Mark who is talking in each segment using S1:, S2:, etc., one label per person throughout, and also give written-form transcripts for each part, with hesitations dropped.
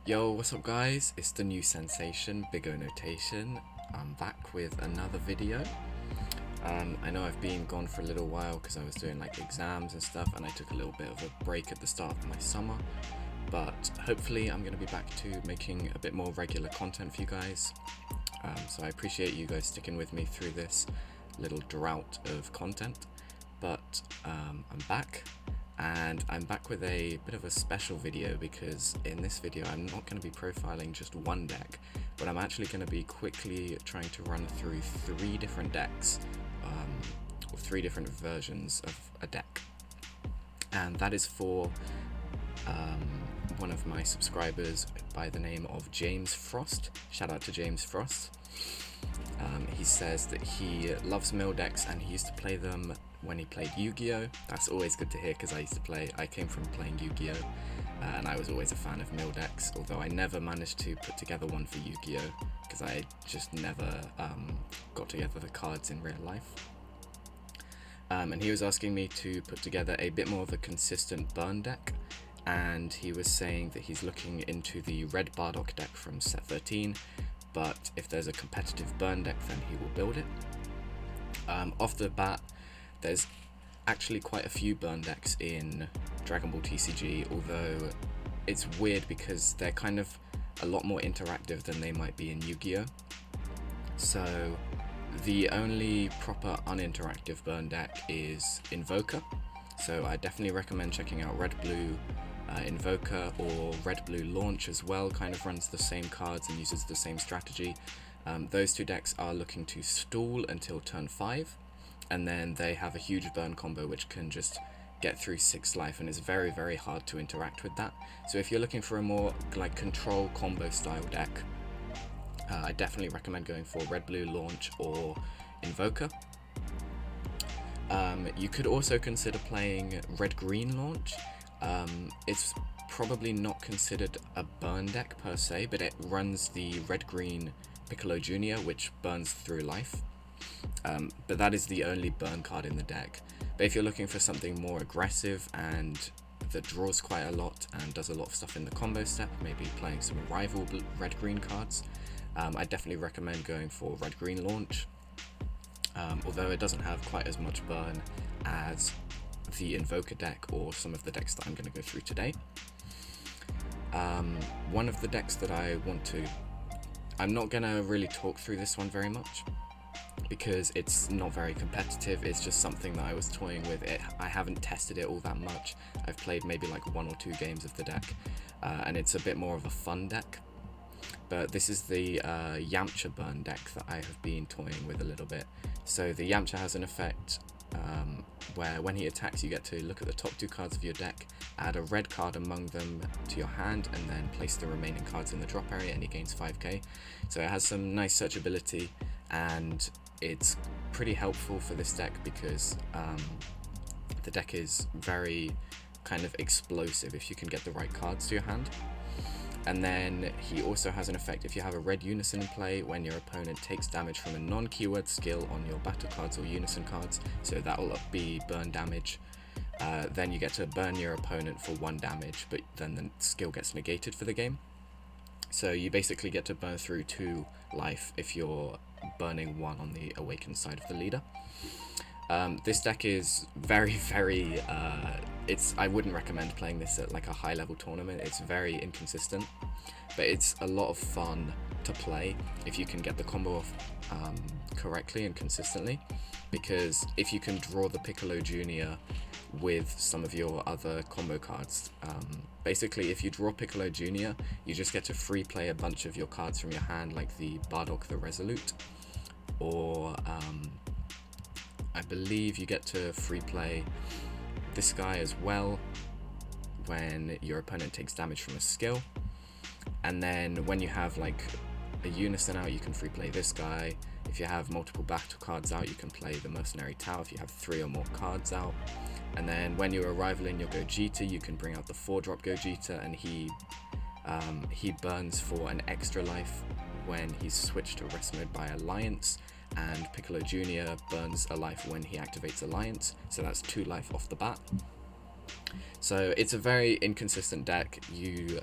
S1: Yo, what's up guys? It's the new sensation, Big O Notation. I'm back with another video. I know I've been gone for a little while because I was doing like exams and stuff, and I took a little bit of a break at the start of my summer. But hopefully I'm going to be back to making a bit more regular content for you guys. So I appreciate you guys sticking with me through this little drought of content. But I'm back. And I'm back with a bit of a special video because in this video I'm not going to be profiling just one deck, but I'm actually going to be quickly trying to run through three different decks, or three different versions of a deck. And that is for one of my subscribers by the name of James Frost. Shout out to James Frost. He says that he loves mill decks and he used to play them when he played Yu-Gi-Oh! That's always good to hear because I came from playing Yu-Gi-Oh! And I was always a fan of mill decks, although I never managed to put together one for Yu-Gi-Oh! Because I just never got together the cards in real life. And he was asking me to put together a bit more of a consistent burn deck, and he was saying that he's looking into the red Bardock deck from set 13, but if there's a competitive burn deck then he will build it. Off the bat, there's actually quite a few burn decks in Dragon Ball TCG, although it's weird because they're kind of a lot more interactive than they might be in Yu-Gi-Oh! So the only proper uninteractive burn deck is Invoker, so I definitely recommend checking out Red Blue Invoker, or Red Blue Launch as well, kind of runs the same cards and uses the same strategy. Those two decks are looking to stall until turn 5, and then they have a huge burn combo which can just get through 6 life, and it's very, very hard to interact with that. So if you're looking for a more like control combo style deck, I definitely recommend going for Red Blue Launch or Invoker. You could also consider playing Red Green Launch. It's probably not considered a burn deck per se, but it runs the Red Green Piccolo Jr., which burns through life. But that is the only burn card in the deck. But if you're looking for something more aggressive and that draws quite a lot and does a lot of stuff in the combo step, maybe playing some rival red-green cards, I definitely recommend going for Red Green Launch, although it doesn't have quite as much burn as the Invoker deck or some of the decks that I'm going to go through today. One of the decks that I'm not going to really talk through this one very much because it's not very competitive. It's just something that I was toying with. I haven't tested it all that much. I've played maybe like 1 or 2 games of the deck, and it's a bit more of a fun deck. But this is the Yamcha burn deck that I have been toying with a little bit. So the Yamcha has an effect where when he attacks you get to look at the top 2 cards of your deck, add a red card among them to your hand, and then place the remaining cards in the drop area, and he gains 5k. So it has some nice searchability, and it's pretty helpful for this deck because the deck is very kind of explosive if you can get the right cards to your hand. And then he also has an effect if you have a red Unison in play when your opponent takes damage from a non-keyword skill on your battle cards or Unison cards, so that will be burn damage. Then you get to burn your opponent for 1 damage, but then the skill gets negated for the game. So you basically get to burn through 2 life if you're burning 1 on the awakened side of the leader. This deck is very, very I wouldn't recommend playing this at like a high level tournament. It's very inconsistent, but it's a lot of fun to play if you can get the combo off correctly and consistently, because if you can draw the Piccolo Jr. with some of your other combo cards, basically if you draw Piccolo Jr. you just get to free play a bunch of your cards from your hand, like the Bardock the Resolute, or I believe you get to free play this guy as well when your opponent takes damage from a skill. And then when you have like a Unison out, you can free play this guy. If you have multiple battle cards out, you can play the Mercenary Tau if you have 3 or more cards out. And then when you're rivaling your Gogeta, you can bring out the 4-drop Gogeta, and he burns for an extra life when he's switched to rest mode by Alliance, and Piccolo Jr. burns a life when he activates Alliance, so that's 2 life off the bat. So it's a very inconsistent deck. You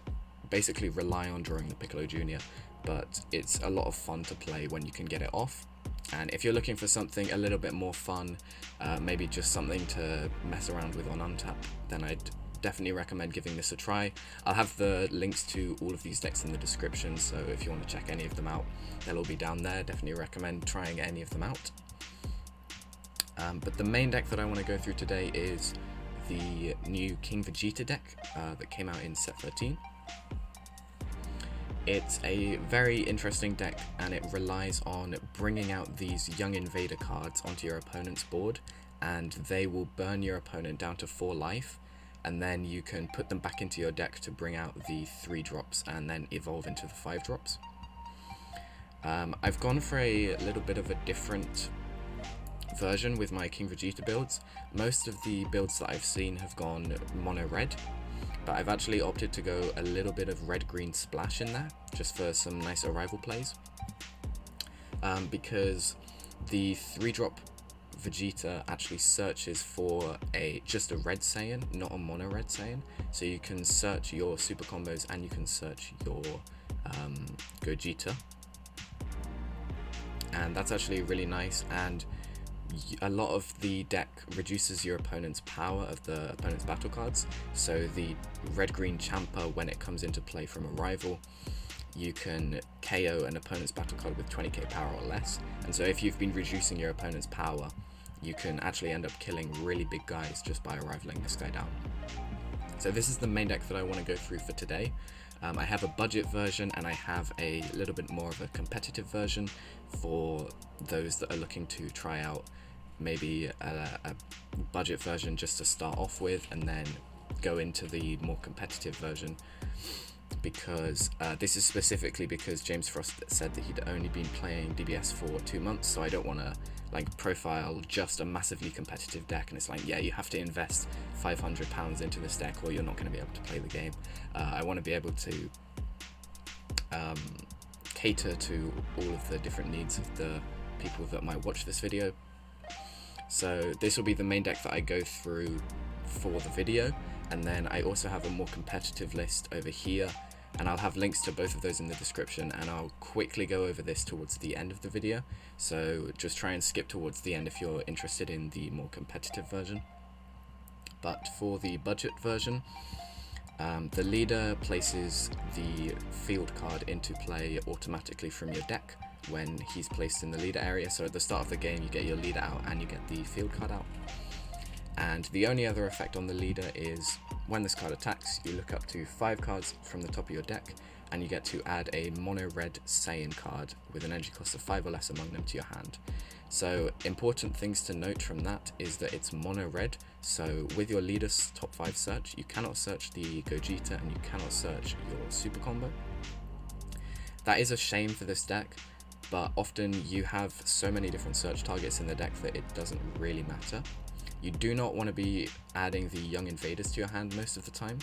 S1: basically rely on drawing the Piccolo Jr., but it's a lot of fun to play when you can get it off. And if you're looking for something a little bit more fun, maybe just something to mess around with on Untap, then I'd definitely recommend giving this a try. I'll have the links to all of these decks in the description, so if you want to check any of them out, they'll all be down there. Definitely recommend trying any of them out. But the main deck that I want to go through today is the new King Vegeta deck that came out in set 13. It's a very interesting deck, and it relies on bringing out these young invader cards onto your opponent's board, and they will burn your opponent down to 4 life, and then you can put them back into your deck to bring out the 3 drops and then evolve into the 5 drops. I've gone for a little bit of a different version with my King Vegeta builds. Most of the builds that I've seen have gone mono red, but I've actually opted to go a little bit of red-green splash in there, just for some nice arrival plays. Because the 3-drop Vegeta actually searches for just a red Saiyan, not a mono red Saiyan. So you can search your super combos and you can search your Gogeta. And that's actually really nice, and a lot of the deck reduces your opponent's power of the opponent's battle cards. So the red-green Champa, when it comes into play from a rival, you can KO an opponent's battle card with 20k power or less. And so if you've been reducing your opponent's power, you can actually end up killing really big guys just by rivaling this guy down. So this is the main deck that I want to go through for today. I have a budget version and I have a little bit more of a competitive version for those that are looking to try out maybe a budget version just to start off with and then go into the more competitive version, because this is specifically because James Frost said that he'd only been playing DBS for 2 months, so I don't want to like profile just a massively competitive deck and it's like, yeah, you have to invest £500 into this deck or you're not going to be able to play the game. I want to be able to cater to all of the different needs of the people that might watch this video. So this will be the main deck that I go through for the video, and then I also have a more competitive list over here, and I'll have links to both of those in the description, and I'll quickly go over this towards the end of the video, so just try and skip towards the end if you're interested in the more competitive version. But for the budget version, the leader places the field card into play automatically from your deck when he's placed in the leader area. So at the start of the game you get your leader out and you get the field card out. And the only other effect on the leader is when this card attacks, you look up to 5 cards from the top of your deck and you get to add a mono red Saiyan card with an energy cost of 5 or less among them to your hand. So important things to note from that is that it's mono red, so with your leader's top 5 search you cannot search the Gogeta and you cannot search your super combo. That is a shame for this deck, but often you have so many different search targets in the deck that it doesn't really matter. You do not want to be adding the young invaders to your hand most of the time,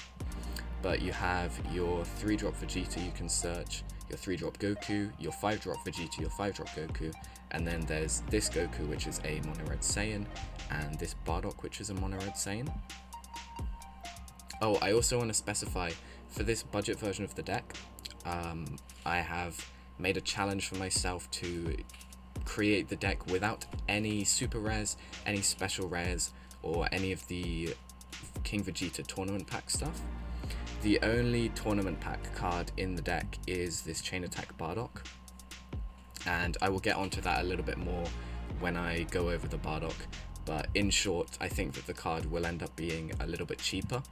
S1: but you have your 3-drop Vegeta you can search, your 3-drop Goku, your 5-drop Vegeta, your 5-drop Goku, and then there's this Goku which is a mono red Saiyan, and this Bardock which is a mono red Saiyan. Oh, I also want to specify, for this budget version of the deck, I have made a challenge for myself to create the deck without any super rares, any special rares, or any of the King Vegeta tournament pack stuff. The only tournament pack card in the deck is this Chain Attack Bardock, and I will get onto that a little bit more when I go over the Bardock, but in short, I think that the card will end up being a little bit cheaper.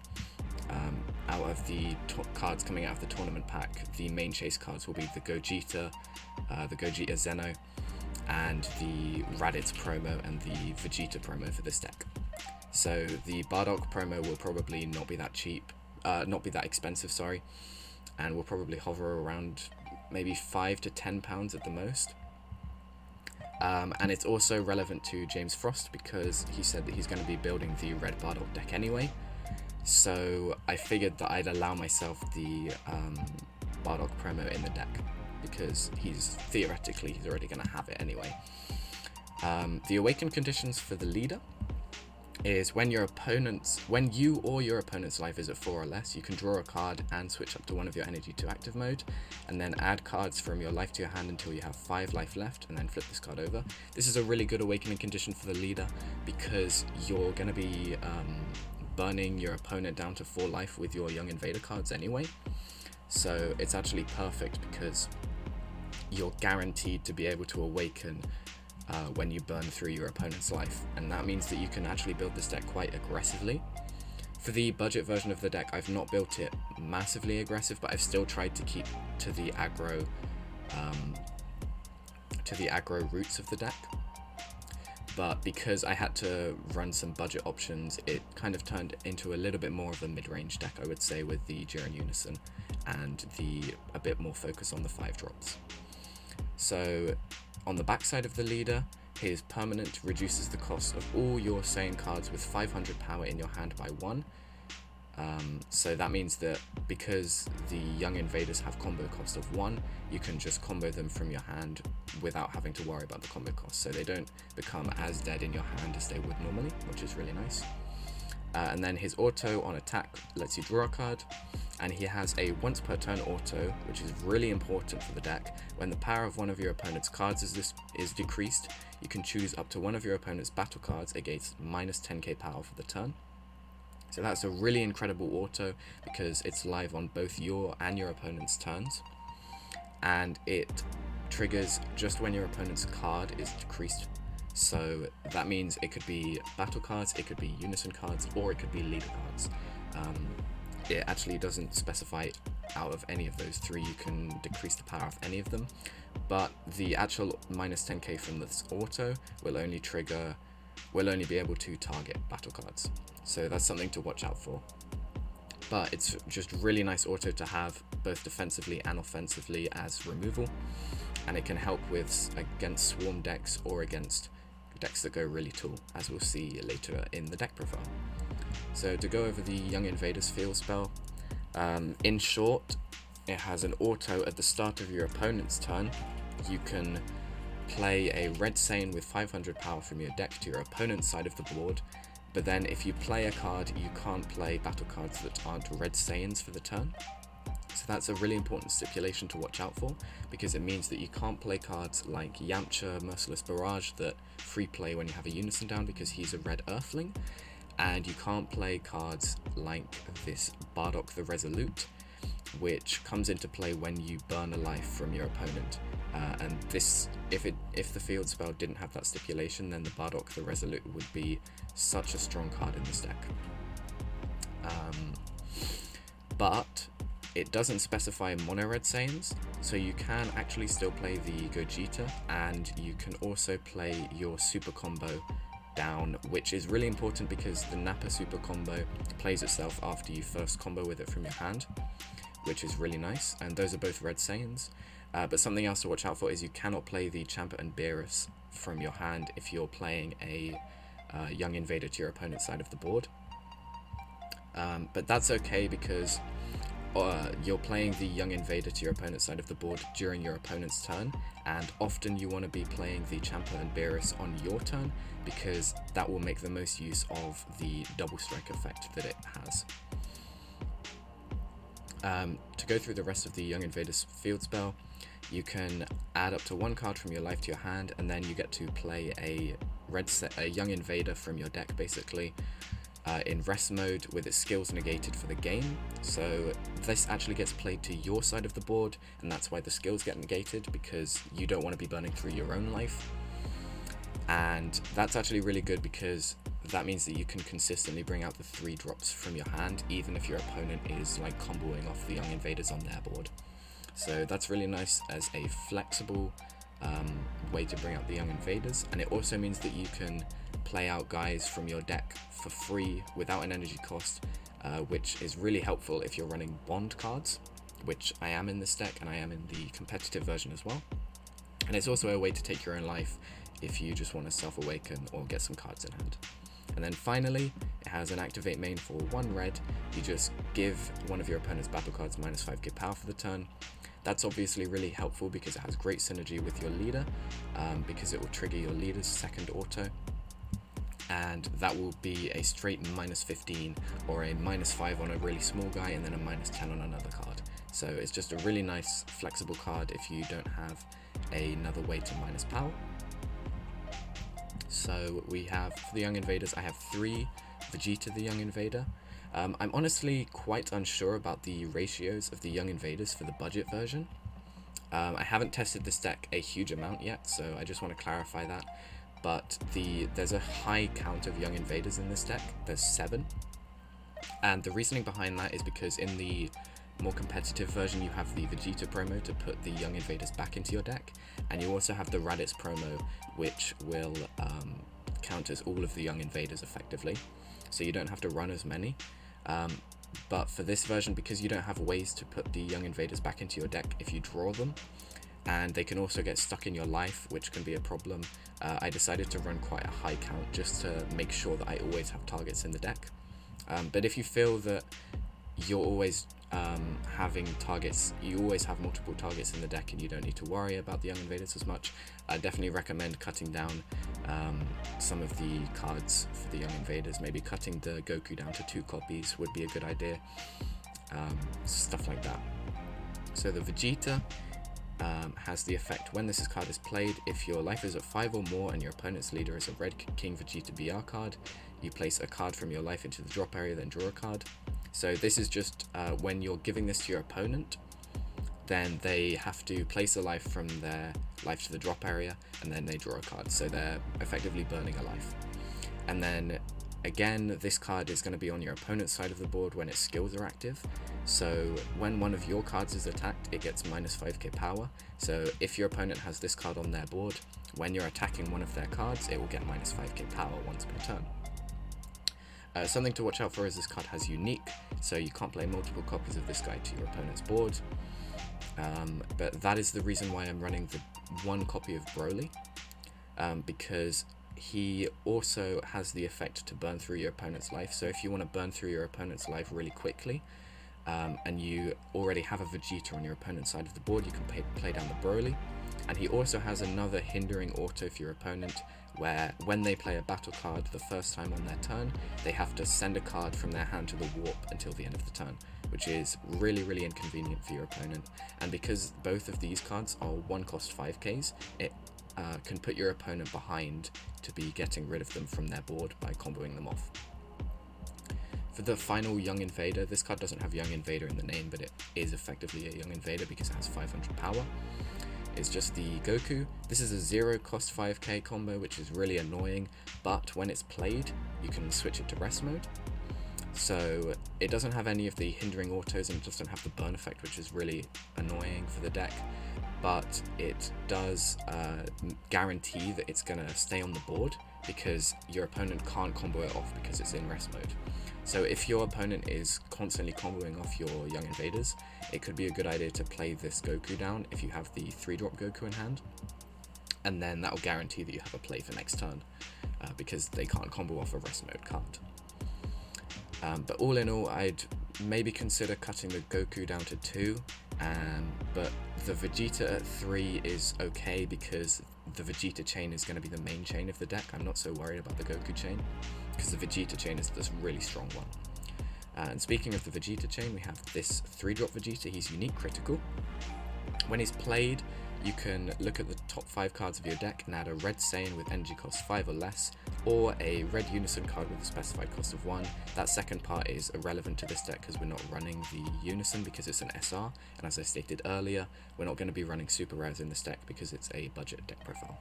S1: Out of the cards coming out of the tournament pack, the main chase cards will be the Gogeta Zeno, and the Raditz promo and the Vegeta promo for this deck. So the Bardock promo will probably not be that expensive, sorry, and will probably hover around maybe £5 to £10 at the most. And it's also relevant to James Frost because he said that he's going to be building the red Bardock deck anyway. So I figured that I'd allow myself the Bardock promo in the deck because he's already going to have it anyway. The awakened conditions for the leader is when you or your opponent's life is at 4 or less, you can draw a card and switch up to one of your energy to active mode, and then add cards from your life to your hand until you have 5 life left, and then flip this card over. This is a really good awakening condition for the leader because you're going to be burning your opponent down to 4 life with your Young Invader cards anyway. So it's actually perfect because you're guaranteed to be able to awaken when you burn through your opponent's life, and that means that you can actually build this deck quite aggressively. For the budget version of the deck, I've not built it massively aggressive, but I've still tried to keep to the aggro roots of the deck. But because I had to run some budget options, it kind of turned into a little bit more of a mid-range deck, I would say, with the Jiren Unison and a bit more focus on the 5 drops. So on the backside of the leader, his permanent reduces the cost of all your Saiyan cards with 500 power in your hand by 1. So that means that because the Young Invaders have combo cost of 1, you can just combo them from your hand without having to worry about the combo cost. So they don't become as dead in your hand as they would normally, which is really nice. And then his auto on attack lets you draw a card, and he has a once per turn auto, which is really important for the deck. When the power of one of your opponent's cards is decreased, you can choose up to one of your opponent's battle cards against minus 10k power for the turn. So that's a really incredible auto because it's live on both your and your opponent's turns, and it triggers just when your opponent's card is decreased. So that means it could be battle cards, it could be unison cards, or it could be leader cards. It actually doesn't specify out of any of those 3 you can decrease the power of any of them, but the actual minus 10k from this auto will only be able to target battle cards. So that's something to watch out for. But it's just really nice auto to have both defensively and offensively as removal, and it can help against swarm decks or against decks that go really tall, as we'll see later in the deck profile. So to go over the Young Invaders field spell, in short, it has an auto at the start of your opponent's turn. You can play a red Saiyan with 500 power from your deck to your opponent's side of the board, but then if you play a card, you can't play battle cards that aren't red Saiyans for the turn. So that's a really important stipulation to watch out for, because it means that you can't play cards like Yamcha Merciless Barrage that free play when you have a unison down because he's a red Earthling, and you can't play cards like this Bardock the Resolute, which comes into play when you burn a life from your opponent. And this, if the field spell didn't have that stipulation, then the Bardock the Resolute would be such a strong card in this deck. But it doesn't specify mono red Saiyans, so you can actually still play the Vegeta, and you can also play your super combo down, which is really important because the Nappa super combo plays itself after you first combo with it from your hand, which is really nice, and those are both red Saiyans. But something else to watch out for is you cannot play the Champa and Beerus from your hand if you're playing a Young Invader to your opponent's side of the board. But that's okay because you're playing the Young Invader to your opponent's side of the board during your opponent's turn, and often you want to be playing the Champa and Beerus on your turn because that will make the most use of the double strike effect that it has. To go through the rest of the Young Invaders field spell, you can add up to 1 card from your life to your hand, and then you get to play a Young Invader from your deck, basically, in rest mode with its skills negated for the game. So this actually gets played to your side of the board, and that's why the skills get negated, because you don't want to be burning through your own life. And that's actually really good because that means that you can consistently bring out the 3 drops from your hand, even if your opponent is like comboing off the Young Invaders on their board. So that's really nice as a flexible way to bring out the Young Invaders, and it also means that you can play out guys from your deck for free without an energy cost, which is really helpful if you're running bond cards, which I am in this deck, and I am in the competitive version as well. And it's also a way to take your own life if you just want to self-awaken or get some cards in hand. And then finally, it has an activate main for 1 red. You just give one of your opponent's battle cards minus 5k power for the turn. That's obviously really helpful because it has great synergy with your leader, because it will trigger your leader's second auto. and that will be a straight -15 or a -5 on a really small guy, and then a -10 on another card. So it's just a really nice flexible card if you don't have another way to minus power. So we have, for the Young Invaders, I have 3 Vegeta the Young Invader. I'm honestly quite unsure about the ratios of the Young Invaders for the budget version. I haven't tested this deck a huge amount yet, so I just want to clarify that. But there's a high count of Young Invaders in this deck. There's 7. And the reasoning behind that is because in the more competitive version you have the Vegeta promo to put the Young Invaders back into your deck, and you also have the Raditz promo, which will count as all of the Young Invaders effectively, so you don't have to run as many. But for this version, because you don't have ways to put the Young Invaders back into your deck if you draw them, and they can also get stuck in your life, which can be a problem, I decided to run quite a high count just to make sure that I always have targets in the deck. But if you feel that you're always having targets, you always have multiple targets in the deck and you don't need to worry about the Young Invaders as much, I definitely recommend cutting down some of the cards for the Young Invaders. Maybe cutting the Goku down to 2 copies would be a good idea, stuff like that. So the Vegeta has the effect, when this card is played, if your life is at 5 or more and your opponent's leader is a Red King Vegeta BR card, you place a card from your life into the drop area, then draw a card. So this is just when you're giving this to your opponent, then they have to place a life from their life to the drop area, and then they draw a card. So they're effectively burning a life. And then again, this card is going to be on your opponent's side of the board when its skills are active. So when one of your cards is attacked, it gets -5k power. So if your opponent has this card on their board, when you're attacking one of their cards, it will get -5k power once per turn. Something to watch out for is this card has unique, so you can't play multiple copies of this guy to your opponent's board. But that is the reason why I'm running the 1 copy of Broly, because he also has the effect to burn through your opponent's life. So if you want to burn through your opponent's life really quickly, and you already have a Vegeta on your opponent's side of the board, you can play down the Broly. And he also has another hindering auto for your opponent, where when they play a battle card the first time on their turn, they have to send a card from their hand to the warp until the end of the turn, which is really inconvenient for your opponent. And because both of these cards are 1 cost 5ks, it can put your opponent behind to be getting rid of them from their board by comboing them off. For the final Young Invader, this card doesn't have Young Invader in the name, but it is effectively a Young Invader because it has 500 power. It's just the Goku. This is a 0 cost 5k combo, which is really annoying, but when it's played, you can switch it to rest mode. So it doesn't have any of the hindering autos and doesn't have the burn effect, which is really annoying for the deck, but it does guarantee that it's going to stay on the board because your opponent can't combo it off because it's in rest mode. So if your opponent is constantly comboing off your Young Invaders, it could be a good idea to play this Goku down if you have the 3-drop Goku in hand, and then that will guarantee that you have a play for next turn, because they can't combo off a rest mode card. But all in all, I'd maybe consider cutting the Goku down to 2, but the Vegeta at 3 is okay because the Vegeta chain is going to be the main chain of the deck. I'm not so worried about the Goku chain because the Vegeta chain is this really strong one. And speaking of the Vegeta chain, we have this 3-drop Vegeta. He's unique critical. When he's played, you can look at the top 5 cards of your deck and add a red Saiyan with energy cost 5 or less, or a red Unison card with a specified cost of 1. That second part is irrelevant to this deck because we're not running the Unison because it's an SR, and as I stated earlier, we're not going to be running super rares in this deck because it's a budget deck profile.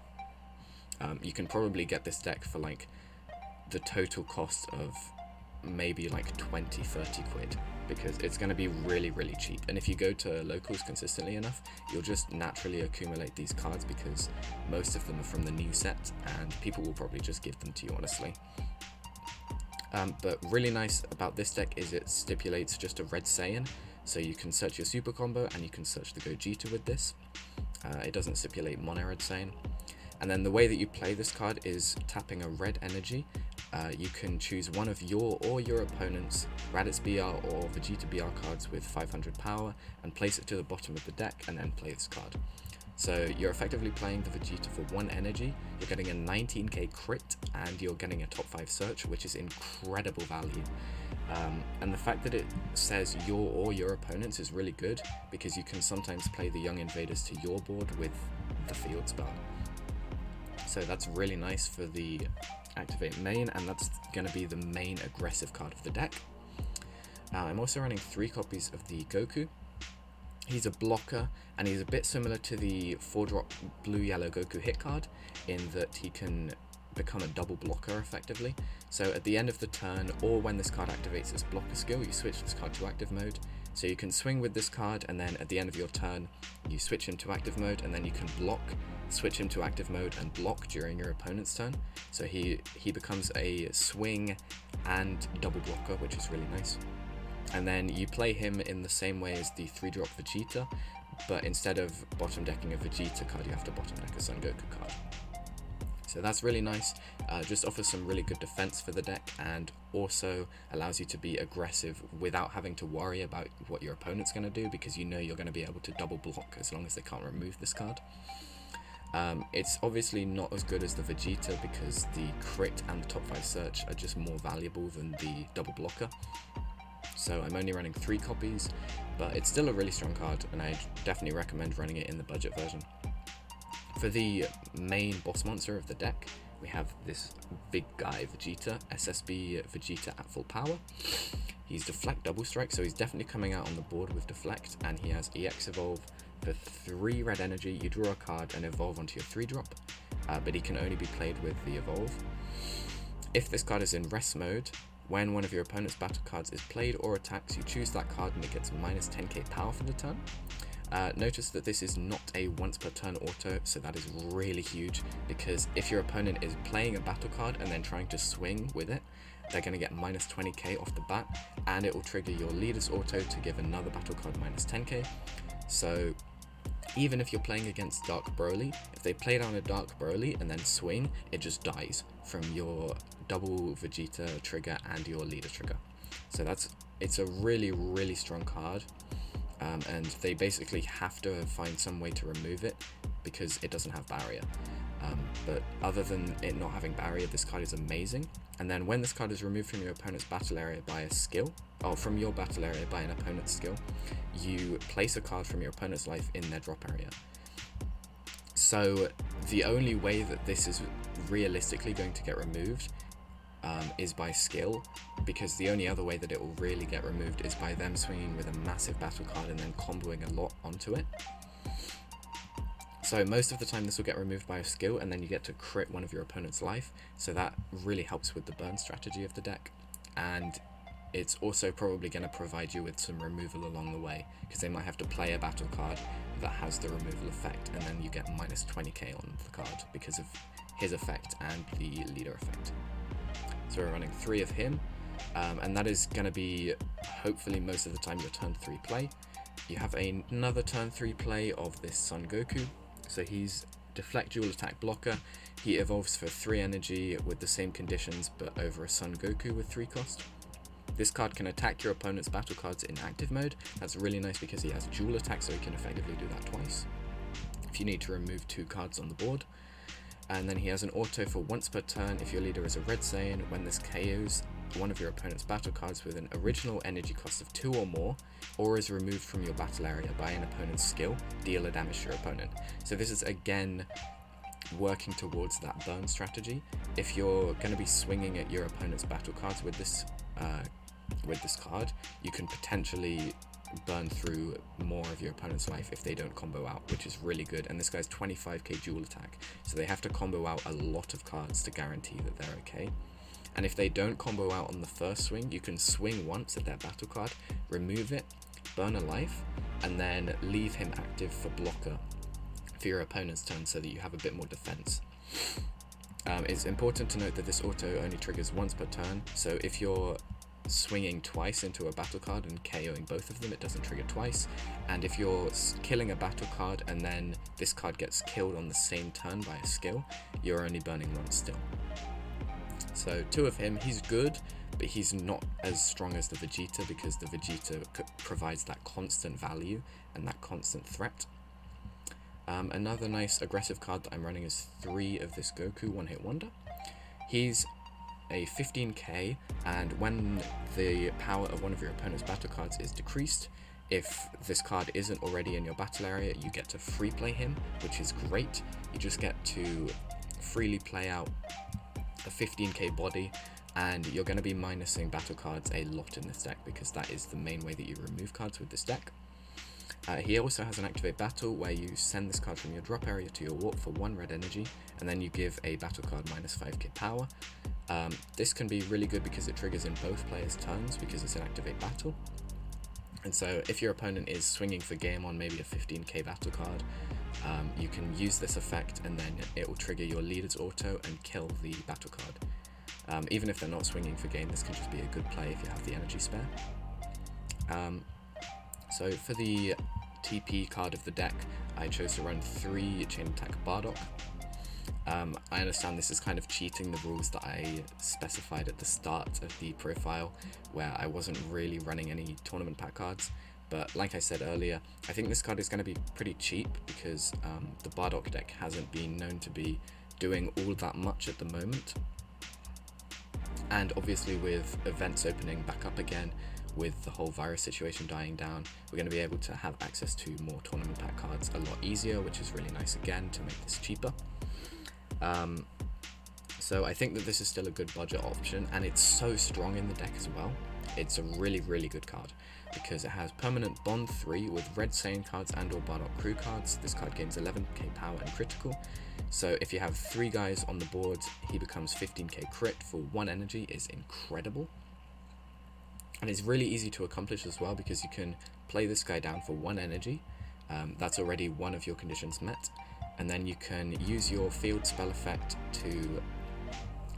S1: You can probably get this deck for like the total cost of maybe like 20-30 quid because it's going to be really cheap, and if you go to locals consistently enough, you'll just naturally accumulate these cards because most of them are from the new set and people will probably just give them to you honestly. But really nice about this deck is it stipulates just a red Saiyan, so you can search your super combo and you can search the Gogeta with this. It doesn't stipulate mono red Saiyan. And then the way that you play this card is tapping a red energy. You can choose one of your or your opponent's Raditz BR or Vegeta BR cards with 500 power and place it to the bottom of the deck and then play this card. So you're effectively playing the Vegeta for 1 energy, you're getting a 19k crit, and you're getting a top 5 search, which is incredible value. And the fact that it says your or your opponent's is really good, because you can sometimes play the young invaders to your board with the field spell. So that's really nice for the activate main, and that's going to be the main aggressive card of the deck. I'm also running 3 copies of the Goku. He's a blocker, and he's a bit similar to the 4-drop blue-yellow Goku hit card, in that he can become a double blocker effectively. So at the end of the turn, or when this card activates its blocker skill, you switch this card to active mode. So you can swing with this card, and then at the end of your turn, you switch him to active mode, and then you can block, switch him to active mode, and block during your opponent's turn. So he becomes a swing and double blocker, which is really nice. And then you play him in the same way as the 3-drop Vegeta, but instead of bottom decking a Vegeta card, you have to bottom deck a Son Goku card. So that's really nice, just offers some really good defense for the deck, and also allows you to be aggressive without having to worry about what your opponent's going to do, because you know you're going to be able to double block as long as they can't remove this card. It's obviously not as good as the Vegeta, because the crit and the top 5 search are just more valuable than the double blocker. So I'm only running 3 copies, but it's still a really strong card, and I definitely recommend running it in the budget version. For the main boss monster of the deck, we have this big guy Vegeta, SSB Vegeta at full power. He's Deflect Double Strike, so he's definitely coming out on the board with Deflect, and he has EX Evolve. For 3 red energy, you draw a card and evolve onto your 3-drop, but he can only be played with the Evolve. If this card is in rest mode, when one of your opponent's battle cards is played or attacks, you choose that card and it gets minus 10k power for the turn. Notice that this is not a once per turn auto, so that is really huge, because if your opponent is playing a battle card and then trying to swing with it, they're going to get minus 20k off the bat, and it will trigger your leader's auto to give another battle card minus 10k. So even if you're playing against Dark Broly, if they play down a Dark Broly and then swing, it just dies from your double Vegeta trigger and your leader trigger. So it's a really, really strong card, and they basically have to find some way to remove it because it doesn't have barrier. But other than it not having barrier, this card is amazing. And then when this card is removed from your opponent's battle area by a skill, or from your battle area by an opponent's skill, you place a card from your opponent's life in their drop area. So the only way that this is realistically going to get removed is by skill, because the only other way that it will really get removed is by them swinging with a massive battle card and then comboing a lot onto it. So most of the time this will get removed by a skill, and then you get to crit one of your opponent's life, so that really helps with the burn strategy of the deck. And it's also probably going to provide you with some removal along the way, because they might have to play a battle card that has the removal effect, and then you get minus 20k on the card because of his effect and the leader effect. So we're running 3 of him, and that is going to be hopefully most of the time your turn 3 play. You have another turn 3 play of this Son Goku. So he's Deflect Dual Attack Blocker. He evolves for 3 energy with the same conditions, but over a Son Goku with 3 cost. This card can attack your opponent's battle cards in active mode. That's really nice because he has dual attack, so he can effectively do that twice if you need to remove 2 cards on the board. And then he has an auto for once per turn. If your leader is a Red Saiyan, when this KOs one of your opponent's battle cards with an original energy cost of 2 or more, or is removed from your battle area by an opponent's skill, deal a damage to your opponent. So this is again working towards that burn strategy. If you're going to be swinging at your opponent's battle cards with this card, you can potentially burn through more of your opponent's life if they don't combo out, which is really good. And this guy's 25k dual attack, so they have to combo out a lot of cards to guarantee that they're okay. And if they don't combo out on the first swing, you can swing once at their battle card, remove it, burn a life, and then leave him active for blocker for your opponent's turn, so that you have a bit more defense. It's important to note that this auto only triggers once per turn, so if you're swinging twice into a battle card and KOing both of them, it doesn't trigger twice. And if you're killing a battle card and then this card gets killed on the same turn by a skill, you're only burning once still. So 2 of him, he's good, but he's not as strong as the Vegeta, because the Vegeta provides that constant value and that constant threat. Another nice aggressive card that I'm running is 3 of this Goku One Hit Wonder. He's a 15k, and when the power of one of your opponent's battle cards is decreased, if this card isn't already in your battle area, you get to free play him, which is great. You just get to freely play out a 15k body, and you're going to be minusing battle cards a lot in this deck, because that is the main way that you remove cards with this deck. He also has an activate battle where you send this card from your drop area to your warp for 1 red energy, and then you give a battle card minus 5k power. This can be really good because it triggers in both players' turns because it's an activate battle. And so if your opponent is swinging for game on maybe a 15k battle card, you can use this effect, and then it will trigger your leader's auto and kill the battle card. Even if they're not swinging for game, this can just be a good play if you have the energy spare. So for the TP card of the deck, I chose to run 3 Chain Attack Bardock. I understand this is kind of cheating the rules that I specified at the start of the profile, where I wasn't really running any tournament pack cards, but like I said earlier, I think this card is going to be pretty cheap because the Bardock deck hasn't been known to be doing all that much at the moment. And obviously with events opening back up again, with the whole virus situation dying down, we're going to be able to have access to more tournament pack cards a lot easier, which is really nice again to make this cheaper. So I think that this is still a good budget option, and it's so strong in the deck as well. It's a really, really good card because it has permanent bond 3 with red Saiyan cards and or Bardock crew cards. This card gains 11k power and critical. So if you have 3 guys on the board, he becomes 15k crit for 1 energy. Is incredible. And it's really easy to accomplish as well because you can play this guy down for 1 energy. That's already one of your conditions met. And then you can use your field spell effect to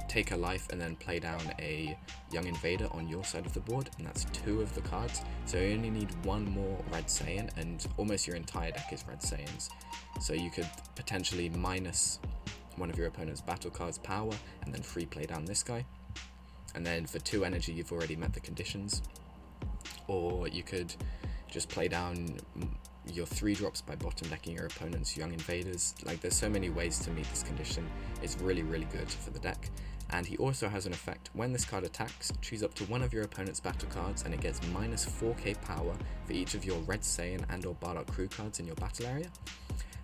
S1: take a life and then play down a young invader on your side of the board, and that's 2 of the cards. So you only need 1 more red Saiyan, and almost your entire deck is red Saiyans. So you could potentially minus one of your opponent's battle cards power and then free play down this guy. And then for 2 energy, you've already met the conditions. Or you could just play down your 3 drops by bottom decking your opponent's young invaders. Like, there's so many ways to meet this condition. It's really, really good for the deck. And he also has an effect. When this card attacks, choose up to one of your opponent's battle cards, and it gets minus 4k power for each of your red Saiyan and or Bardock crew cards in your battle area.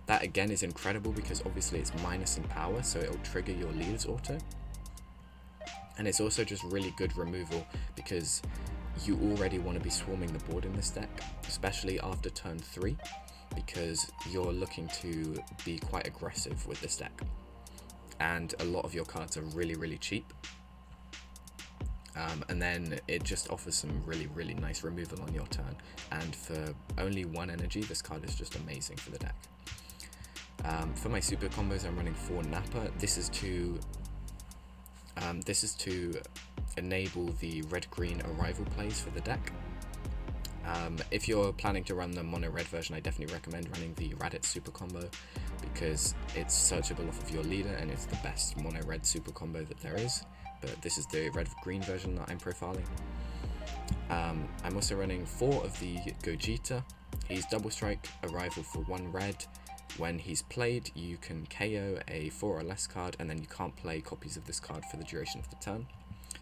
S1: That again is incredible because obviously it's minusing power, so it'll trigger your leader's auto. And it's also just really good removal because you already want to be swarming the board in this deck, especially after turn 3, because you're looking to be quite aggressive with this deck. And a lot of your cards are really, really cheap. And then it just offers some really, really nice removal on your turn. And for only 1 energy, this card is just amazing for the deck. For my super combos, I'm running 4 Nappa. This is to enable the red-green arrival plays for the deck. If you're planning to run the mono-red version, I definitely recommend running the Raditz super combo because it's searchable off of your leader and it's the best mono-red super combo that there is. But this is the red-green version that I'm profiling. I'm also running 4 of the Vegeta. He's double strike, arrival for 1 red. When he's played, you can KO a 4 or less card, and then you can't play copies of this card for the duration of the turn.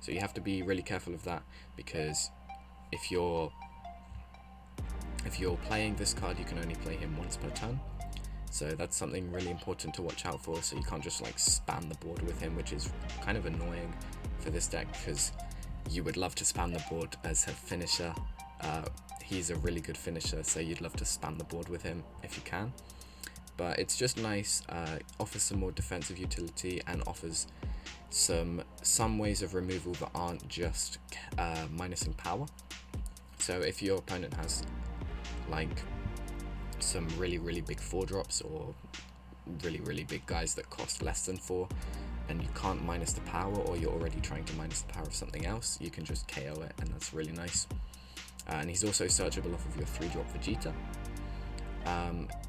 S1: So you have to be really careful of that, because if you're playing this card, you can only play him once per turn. So that's something really important to watch out for, so you can't just like spam the board with him, which is kind of annoying for this deck, because you would love to spam the board as a finisher. He's a really good finisher, so you'd love to spam the board with him if you can. But it's just nice, offers some more defensive utility and offers some ways of removal that aren't just minusing power. So if your opponent has like some really, really big 4 drops or really, really big guys that cost less than 4 and you can't minus the power, or you're already trying to minus the power of something else, you can just KO it, and that's really nice. And he's also searchable off of your 3-drop Vegeta.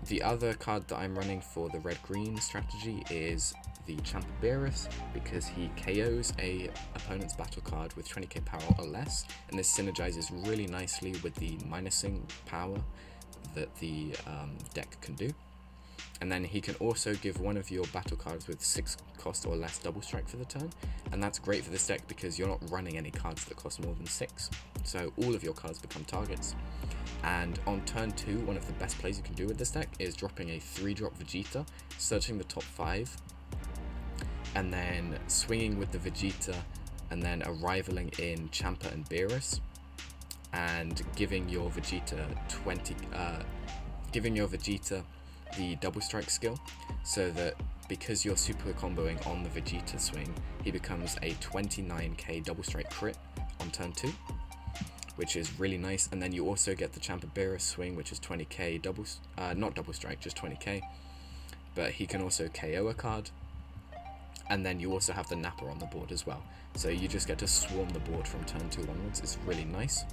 S1: The other card that I'm running for the red-green strategy is the Champaberus, because he KOs a opponent's battle card with 20k power or less, and this synergizes really nicely with the minusing power that the deck can do. And then he can also give one of your battle cards with 6 cost or less double strike for the turn, and that's great for this deck because you're not running any cards that cost more than 6, so all of your cards become targets. And on turn 2, one of the best plays you can do with this deck is dropping a 3-drop Vegeta, searching the top 5, and then swinging with the Vegeta, and then arrivaling in Champa and Beerus, and giving your Vegeta the double strike skill, so that because you're super comboing on the Vegeta swing, he becomes a 29k double strike crit on turn 2, which is really nice. And then you also get the Champa Beerus swing, which is 20k not double strike, just 20k, but he can also KO a card. And then you also have the Nappa on the board as well, so you just get to swarm the board from turn 2 onwards. It's really nice.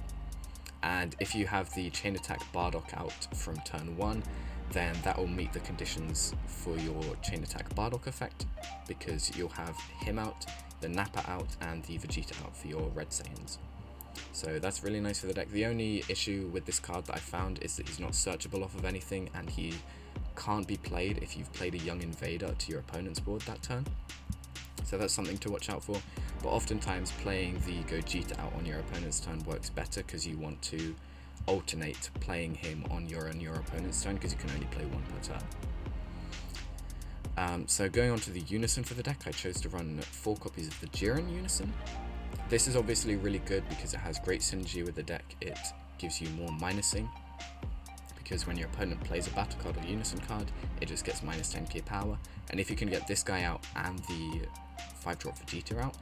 S1: And if you have the Chain Attack Bardock out from turn 1, then that will meet the conditions for your Chain Attack Bardock effect, because you'll have him out, the Nappa out, and the Vegeta out for your Red Saiyans. So that's really nice for the deck. The only issue with this card that I found is that he's not searchable off of anything, and he can't be played if you've played a Young Invader to your opponent's board that turn. So that's something to watch out for. But oftentimes playing the Gogeta out on your opponent's turn works better, because you want to alternate playing him on your opponent's turn, because you can only play 1 per turn. So going on to the Unison for the deck, I chose to run 4 copies of the Jiren Unison. This is obviously really good because it has great synergy with the deck. It gives you more minusing, because when your opponent plays a battle card or Unison card, it just gets minus 10k power. And if you can get this guy out and the 5-drop Vegeta out,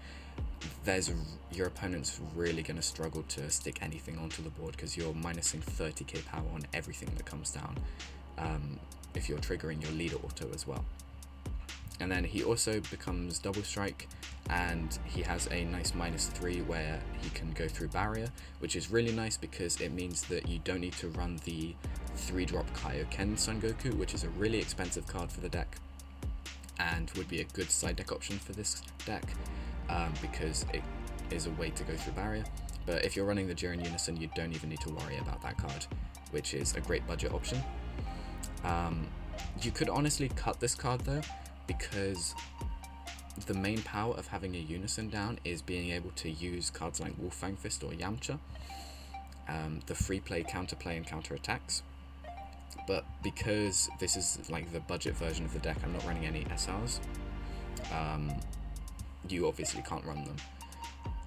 S1: your opponent's really going to struggle to stick anything onto the board, because you're minusing 30k power on everything that comes down, if you're triggering your leader auto as well. And then he also becomes double strike, and he has a nice -3 where he can go through barrier, which is really nice because it means that you don't need to run the 3-drop Kaioken Son Goku, which is a really expensive card for the deck and would be a good side deck option for this deck, because it is a way to go through barrier. But if you're running the Jiren Unison, you don't even need to worry about that card, which is a great budget option. You could honestly cut this card though, because the main power of having a Unison down is being able to use cards like Wolfang Fist or Yamcha, the free play, counterplay, and counter attacks. But because this is like the budget version of the deck, I'm not running any SRs. You obviously can't run them.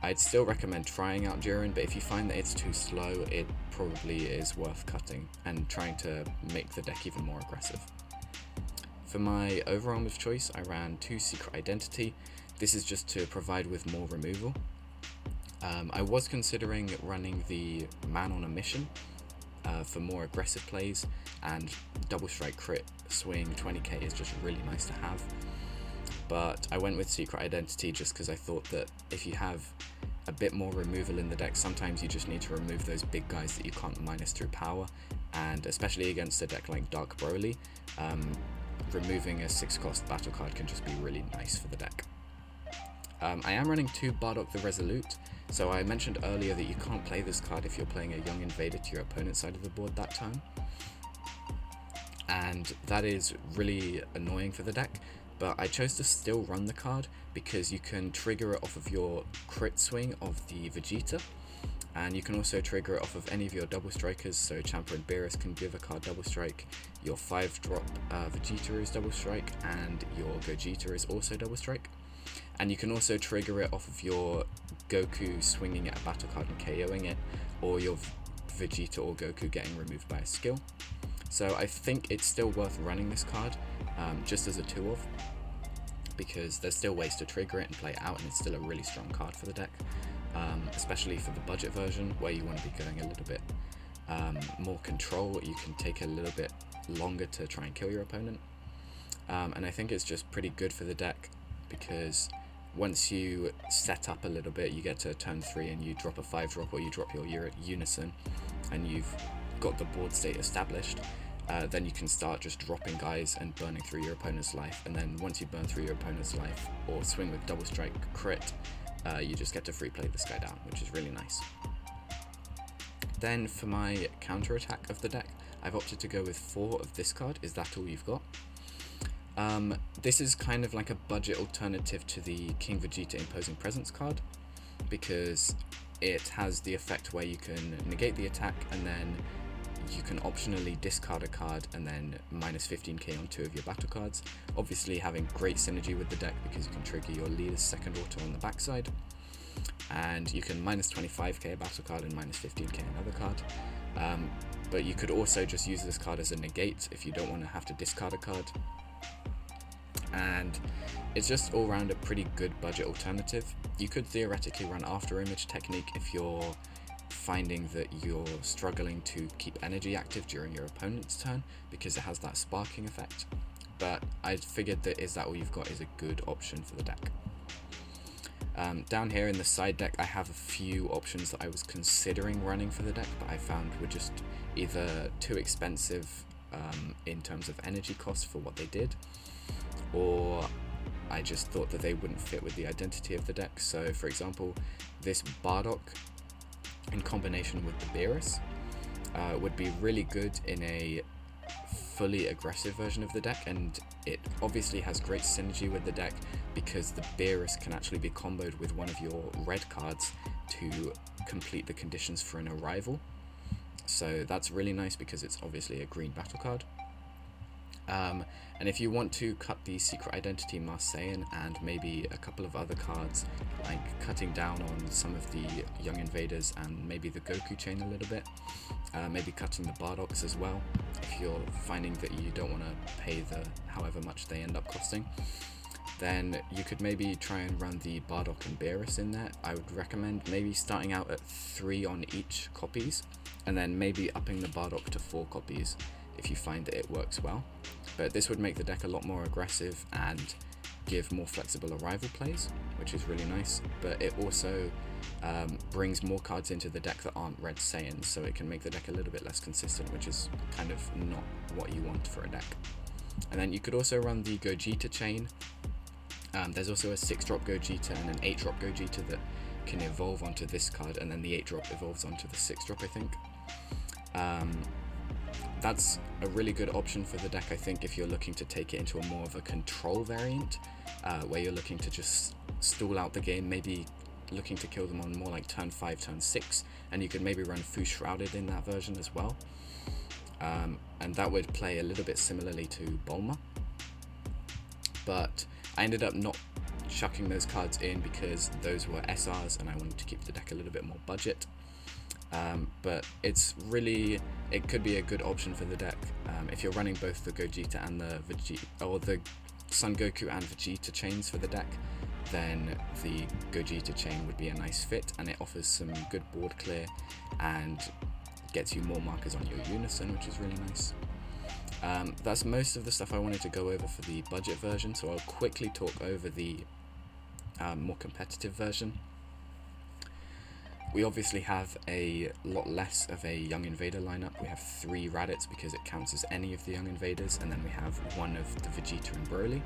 S1: I'd still recommend trying out Jiren, but if you find that it's too slow, it probably is worth cutting and trying to make the deck even more aggressive. For my overarm of choice, I ran 2 Secret Identity. This is just to provide with more removal. I was considering running the Man on a Mission for more aggressive plays, and double strike crit swing 20k is just really nice to have. But I went with Secret Identity just because I thought that if you have a bit more removal in the deck, sometimes you just need to remove those big guys that you can't minus through power, and especially against a deck like Dark Broly, removing a 6-cost battle card can just be really nice for the deck. I am running 2 Bardock the Resolute, so I mentioned earlier that you can't play this card if you're playing a Young Invader to your opponent's side of the board that turn, and that is really annoying for the deck. But I chose to still run the card because you can trigger it off of your crit swing of the Vegeta, and you can also trigger it off of any of your double strikers, so Champa and Beerus can give a card double strike, your 5-drop Vegeta is double strike, and your Gogeta is also double strike. And you can also trigger it off of your Goku swinging at a battle card and KOing it, or your Vegeta or Goku getting removed by a skill. So I think it's still worth running this card, just as a 2-of, because there's still ways to trigger it and play it out, and it's still a really strong card for the deck, especially for the budget version where you want to be going a little bit more control. You can take a little bit longer to try and kill your opponent, and I think it's just pretty good for the deck, because once you set up a little bit, you get to turn 3 and you drop a 5-drop or you drop your Unison, and you've got the board state established. Then you can start just dropping guys and burning through your opponent's life, and then once you burn through your opponent's life or swing with double strike crit, you just get to free play this guy down, which is really nice. Then for my counter attack of the deck, I've opted to go with 4 of this card. Is That All You've Got? This is kind of like a budget alternative to the King Vegeta Imposing Presence card, because it has the effect where you can negate the attack and then you can optionally discard a card and then minus 15k on 2 of your battle cards, obviously having great synergy with the deck because you can trigger your leader's second auto on the backside, and you can minus 25k a battle card and minus 15k another card. But you could also just use this card as a negate if you don't want to have to discard a card, and it's just all around a pretty good budget alternative. You could theoretically run After Image technique if you're finding that you're struggling to keep energy active during your opponent's turn because it has that sparking effect, but I figured that Is That All You've Got is a good option for the deck. Down here in the side deck I have a few options that I was considering running for the deck, but I found were just either too expensive in terms of energy costs for what they did, or I just thought that they wouldn't fit with the identity of the deck. So for example, this Bardock in combination with the Beerus would be really good in a fully aggressive version of the deck, and it obviously has great synergy with the deck because the Beerus can actually be comboed with one of your red cards to complete the conditions for an arrival. So that's really nice because it's obviously a green battle card. And if you want to cut the Secret Identity Marseillan and maybe a couple of other cards, like cutting down on some of the Young Invaders and maybe the Goku chain a little bit, maybe cutting the Bardocks as well, if you're finding that you don't want to pay the however much they end up costing, then you could maybe try and run the Bardock and Beerus in there. I would recommend maybe starting out at 3 on each copies, and then maybe upping the Bardock to 4 copies if you find that it works well. But this would make the deck a lot more aggressive and give more flexible arrival plays, which is really nice, but it also brings more cards into the deck that aren't Red Saiyans, so it can make the deck a little bit less consistent, which is kind of not what you want for a deck. And then you could also run the Gogeta chain. There's also a 6-drop Gogeta and an 8-drop Gogeta that can evolve onto this card, and then the 8-drop evolves onto the 6-drop, I think. That's a really good option for the deck, I think, if you're looking to take it into a more of a control variant, where you're looking to just stall out the game, maybe looking to kill them on more like turn 5, turn 6, and you could maybe run Fu Shrouded in that version as well. And that would play a little bit similarly to Bulma. But I ended up not chucking those cards in because those were SRs and I wanted to keep the deck a little bit more budget. But it could be a good option for the deck if you're running both the Gogeta and the Vegeta, or the Son Goku and Vegeta chains for the deck. Then the Gogeta chain would be a nice fit, and it offers some good board clear and gets you more markers on your unison, which is really nice. That's most of the stuff I wanted to go over for the budget version, so I'll quickly talk over the more competitive version. We obviously have a lot less of a Young Invader lineup. We have 3 Raditz because it counts as any of the Young Invaders, and then we have 1 of the Vegeta and Broly,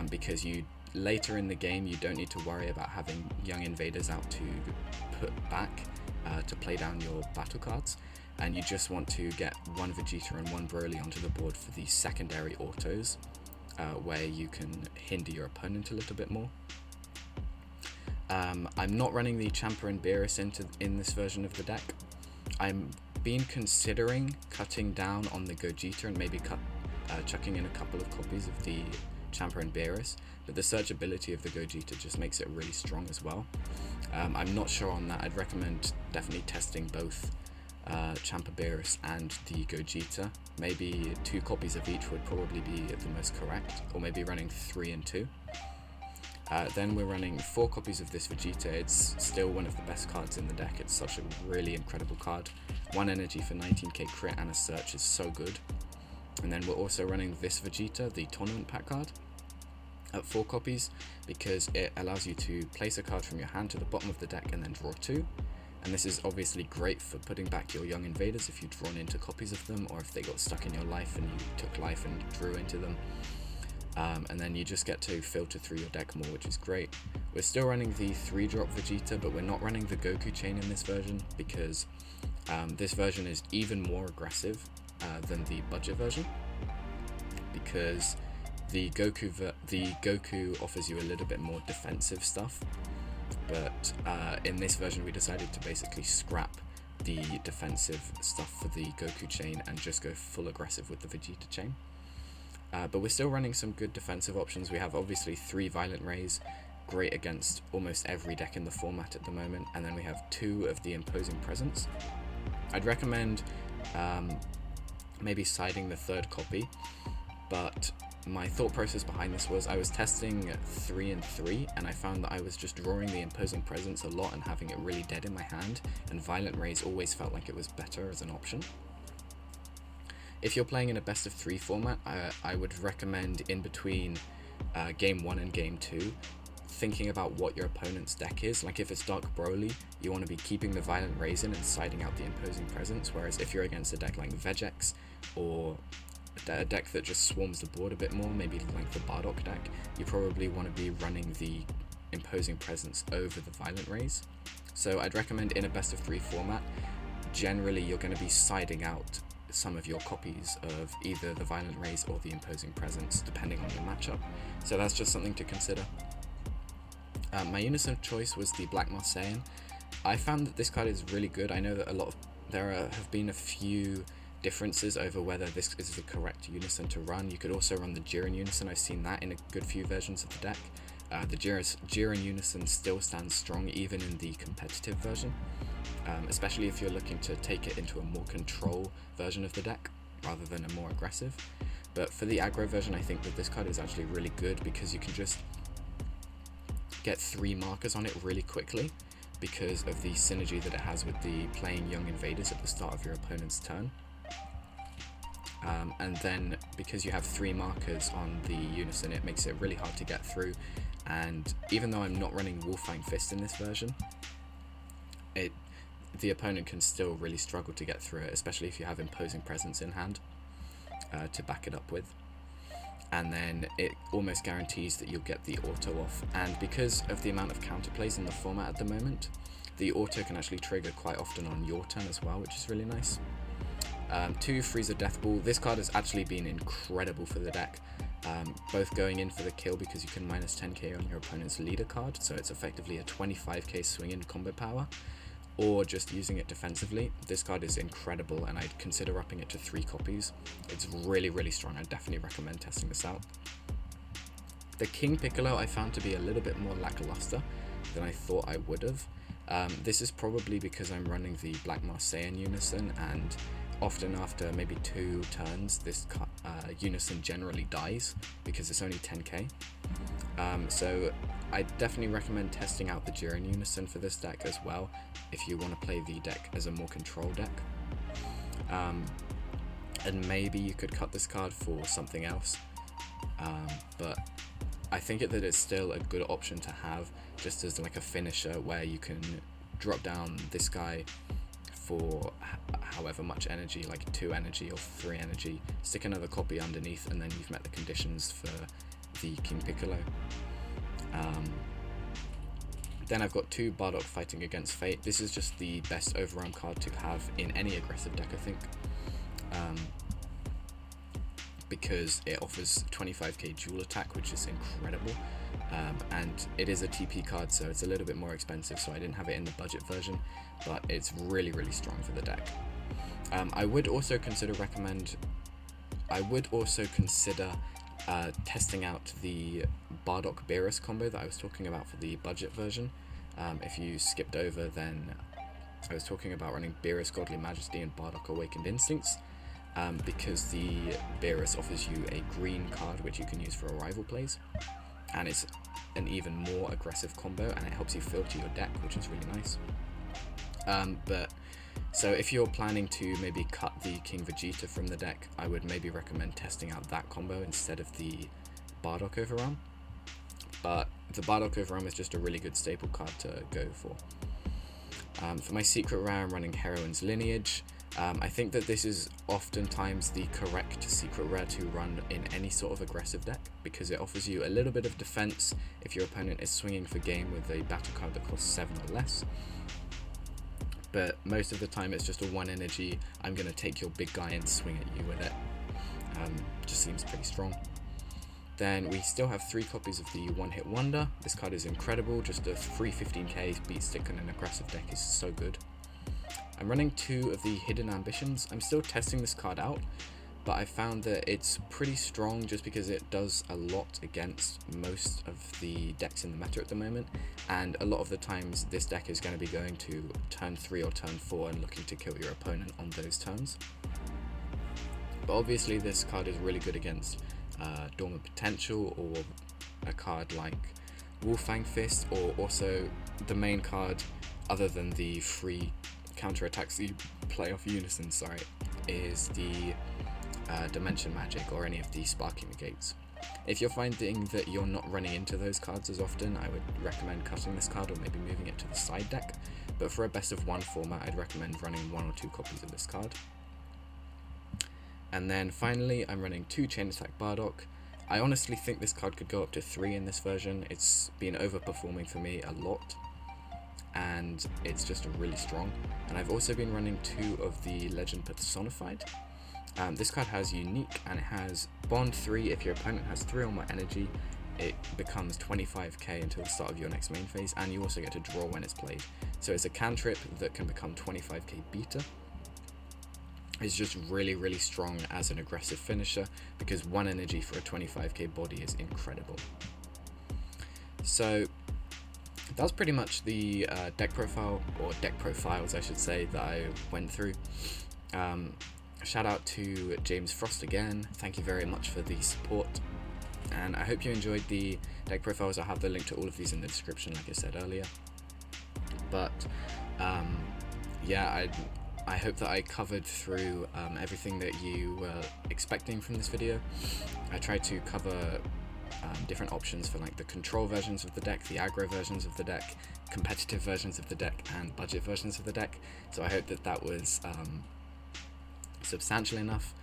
S1: because later in the game you don't need to worry about having Young Invaders out to put back to play down your battle cards, and you just want to get 1 Vegeta and 1 Broly onto the board for the secondary autos, where you can hinder your opponent a little bit more. I'm not running the Champa and Beerus in this version of the deck. I'm been considering cutting down on the Gogeta and maybe chucking in a couple of copies of the Champa and Beerus, but the searchability of the Gogeta just makes it really strong as well. I'm not sure on that. I'd recommend definitely testing both Champa Beerus and the Gogeta. Maybe 2 copies of each would probably be the most correct, or maybe running 3 and 2. Then we're running 4 copies of this Vegeta. It's still one of the best cards in the deck. It's such a really incredible card. 1 energy for 19k crit and a search is so good. And then we're also running this Vegeta, the tournament pack card, at 4 copies because it allows you to place a card from your hand to the bottom of the deck and then draw 2. And this is obviously great for putting back your Young Invaders if you've drawn into copies of them, or if they got stuck in your life and you took life and drew into them. And then you just get to filter through your deck more, which is great. We're still running the 3-drop Vegeta, but we're not running the Goku chain in this version because this version is even more aggressive than the budget version, because The Goku offers you a little bit more defensive stuff, but in this version we decided to basically scrap the defensive stuff for the Goku chain and just go full aggressive with the Vegeta chain. But we're still running some good defensive options. We have obviously 3 Violent Rays, great against almost every deck in the format at the moment, and then we have 2 of the Imposing Presence. I'd recommend maybe siding the 3rd copy, but my thought process behind this was I was testing 3 and 3, and I found that I was just drawing the Imposing Presence a lot and having it really dead in my hand, and Violent Rays always felt like it was better as an option. If you're playing in a best of 3 format, I would recommend in between game 1 and game 2 thinking about what your opponent's deck is. Like if it's Dark Broly, you want to be keeping the Violent Rays in and siding out the Imposing Presence, whereas if you're against a deck like Vegeta or a deck that just swarms the board a bit more, maybe like the Bardock deck, you probably want to be running the Imposing Presence over the Violent Rays. So I'd recommend in a best of 3 format, generally you're going to be siding out some of your copies of either the Violent Rays or the Imposing Presence, depending on your matchup. So that's just something to consider. My unison choice was the Black Marseillan. I found that this card is really good. I know that there have been a few differences over whether this is the correct unison to run. You could also run the Jiren unison. I've seen that in a good few versions of the deck. The Jiren unison still stands strong even in the competitive version, especially if you're looking to take it into a more control version of the deck rather than a more aggressive. But for the aggro version, I think that this card is actually really good because you can just get 3 markers on it really quickly because of the synergy that it has with the playing Young Invaders at the start of your opponent's turn. And then because you have 3 markers on the unison, it makes it really hard to get through. And even though I'm not running Wolfine Fist in this version, the opponent can still really struggle to get through it, especially if you have Imposing Presence in hand to back it up with. And then it almost guarantees that you'll get the auto off. And because of the amount of counterplays in the format at the moment, the auto can actually trigger quite often on your turn as well, which is really nice. 2 Frieza Death Ball. This card has actually been incredible for the deck, both going in for the kill because you can minus 10k on your opponent's leader card, so it's effectively a 25k swing in combo power, or just using it defensively. This card is incredible and I'd consider upping it to 3 copies. It's really, really strong. I definitely recommend testing this out. The King Piccolo I found to be a little bit more lackluster than I thought I would have. This is probably because I'm running the Black Marseillan unison, and often after maybe 2 turns this unison generally dies because it's only 10k. So I definitely recommend testing out the Jiren unison for this deck as well if you want to play the deck as a more control deck. And maybe you could cut this card for something else, but I think that it's still a good option to have just as like a finisher where you can drop down this guy for however much energy, like 2 energy or 3 energy, stick another copy underneath, and then you've met the conditions for the King Piccolo. Then I've got 2 Bardock fighting against Fate. This is just the best overarm card to have in any aggressive deck, I think, because it offers 25k dual attack, which is incredible, and it is a TP card, so it's a little bit more expensive, so I didn't have it in the budget version, but it's really, really strong for the deck. I would also consider testing out the Bardock Beerus combo that I was talking about for the budget version. If you skipped over, then I was talking about running Beerus Godly Majesty and Bardock Awakened Instincts, because the Beerus offers you a green card which you can use for arrival plays, and it's an even more aggressive combo, and it helps you filter your deck, which is really nice. So if you're planning to maybe cut the King Vegeta from the deck, I would maybe recommend testing out that combo instead of the Bardock Overarm. But the Bardock Overarm is just a really good staple card to go for. For my secret rare, I'm running Heroine's Lineage. I think that this is oftentimes the correct secret rare to run in any sort of aggressive deck, because it offers you a little bit of defense if your opponent is swinging for game with a battle card that costs 7 or less. But most of the time it's just a 1 energy, I'm going to take your big guy and swing at you with it. Just seems pretty strong. Then we still have 3 copies of the One Hit Wonder. This card is incredible, just a free 15k beat stick on an aggressive deck is so good. I'm running 2 of the Hidden Ambitions. I'm still testing this card out, but I found that it's pretty strong just because it does a lot against most of the decks in the meta at the moment, and a lot of the times this deck is going to be going to turn 3 or turn 4 and looking to kill your opponent on those turns. But obviously this card is really good against Dormant Potential, or a card like Wolfang Fist, or also the main card other than the free counter attacks that you play off Unison, is the Dimension Magic or any of the Sparking Negates. If you're finding that you're not running into those cards as often, I would recommend cutting this card or maybe moving it to the side deck, but for a best of 1 format I'd recommend running 1 or 2 copies of this card. And then finally I'm running 2 Chain Attack Bardock. I honestly think this card could go up to 3 in this version. It's been overperforming for me a lot, and it's just really strong. And I've also been running 2 of the Legend Personified. This card has Unique, and it has Bond 3. If your opponent has 3 or more energy, it becomes 25k until the start of your next main phase, and you also get to draw when it's played. So it's a cantrip that can become 25k beta. It's just really strong as an aggressive finisher, because 1 energy for a 25k body is incredible. So that's pretty much the deck profile, or deck profiles I should say, that I went through. Shout out to James Frost again, thank you very much for the support, and I hope you enjoyed the deck profiles. I'll have the link to all of these in the description like I said earlier. But yeah, I hope that I covered through everything that you were expecting from this video. I tried to cover different options for like the control versions of the deck, the aggro versions of the deck, competitive versions of the deck, and budget versions of the deck. So I hope that that was substantial enough.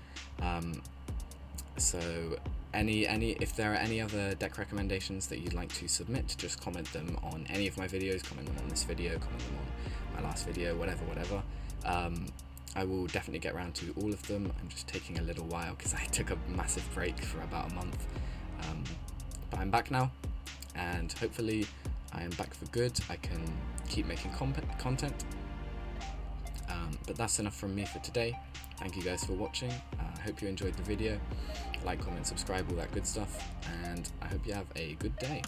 S1: So if there are any other deck recommendations that you'd like to submit, just comment them on any of my videos, comment them on this video, comment them on my last video, whatever. I will definitely get around to all of them. I'm just taking a little while because I took a massive break for about a month, but I'm back now, and hopefully I am back for good. I can keep making content, but that's enough from me for today. Thank you guys for watching. I hope you enjoyed the video. Like, comment, subscribe, all that good stuff, and I hope you have a good day.